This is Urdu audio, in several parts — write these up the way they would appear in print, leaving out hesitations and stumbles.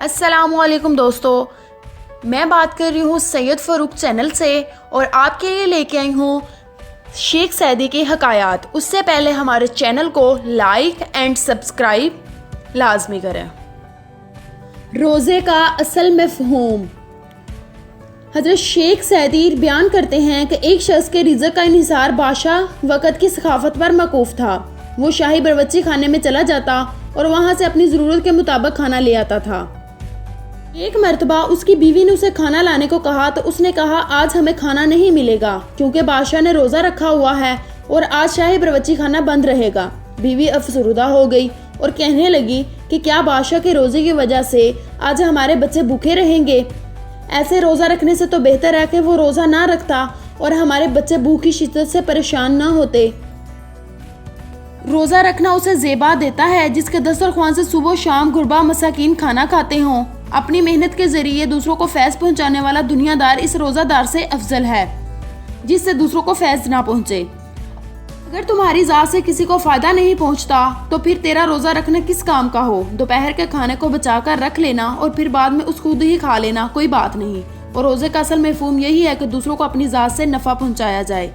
السلام علیکم دوستو، میں بات کر رہی ہوں سید فاروق چینل سے اور آپ کے لیے لے کے آئی ہوں شیخ سعدی کی حکایات۔ اس سے پہلے ہمارے چینل کو لائک اینڈ سبسکرائب لازمی کریں۔ روزے کا اصل مفہوم۔ حضرت شیخ سعدی بیان کرتے ہیں کہ ایک شخص کے رزق کا انحصار بادشاہ وقت کی ثقافت پر موقوف تھا۔ وہ شاہی باورچی خانے میں چلا جاتا اور وہاں سے اپنی ضرورت کے مطابق کھانا لے آتا تھا۔ ایک مرتبہ اس کی بیوی نے اسے کھانا لانے کو کہا تو اس نے کہا آج ہمیں کھانا نہیں ملے گا کیونکہ بادشاہ نے روزہ رکھا ہوا ہے اور آج شاہی باورچی خانہ بند رہے گا۔ بیوی افسردہ ہو گئی اور کہنے لگی کہ کیا بادشاہ کے روزے کی وجہ سے آج ہمارے بچے بھوکے رہیں گے؟ ایسے روزہ رکھنے سے تو بہتر ہے کہ وہ روزہ نہ رکھتا اور ہمارے بچے بھوک کی شدت سے پریشان نہ ہوتے۔ روزہ رکھنا اسے زیبا دیتا ہے جس کے دسترخوان سے صبح و شام غربا مساکین کھانا کھاتے ہوں۔ اپنی محنت کے ذریعے دوسروں کو فیض پہنچانے والا دنیا دار اس روزہ دار سے افضل ہے جس سے دوسروں کو فیض نہ پہنچے۔ اگر تمہاری ذات سے کسی کو فائدہ نہیں پہنچتا تو پھر تیرا روزہ رکھنا کس کام کا ہو؟ دوپہر کے کھانے کو بچا کر رکھ لینا اور پھر بعد میں اس خود ہی کھا لینا کوئی بات نہیں۔ اور روزے کا اصل مفہوم یہی ہے کہ دوسروں کو اپنی ذات سے نفع پہنچایا جائے۔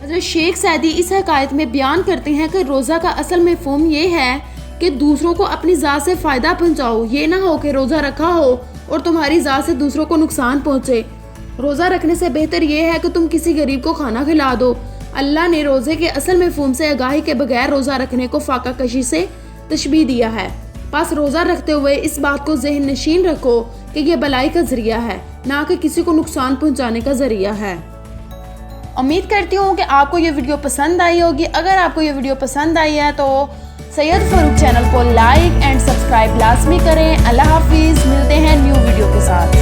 حضرت شیخ سعدی اس حکایت میں بیان کرتے ہیں کہ روزہ کا اصل مفہوم یہ ہے کہ دوسروں کو اپنی ذات سے فائدہ پہنچاؤ۔ یہ نہ ہو کہ روزہ رکھا ہو اور تمہاری ذات سے دوسروں کو نقصان پہنچے۔ روزہ رکھنے سے بہتر یہ ہے کہ تم کسی غریب کو کھانا کھلا دو۔ اللہ نے روزے کے اصل مفہوم سے آگاہی کے بغیر روزہ رکھنے کو فاقہ کشی سے تشبیہ دیا ہے۔ بس روزہ رکھتے ہوئے اس بات کو ذہن نشین رکھو کہ یہ بلائی کا ذریعہ ہے نہ کہ کسی کو نقصان پہنچانے کا ذریعہ ہے۔ امید کرتی ہوں کہ آپ کو یہ ویڈیو پسند آئی ہوگی۔ اگر آپ کو یہ ویڈیو پسند آئی ہے تو سید فاروق چینل کو لائک اینڈ سبسکرائب لازمی کریں۔ اللہ حافظ، ملتے ہیں نیو ویڈیو کے ساتھ۔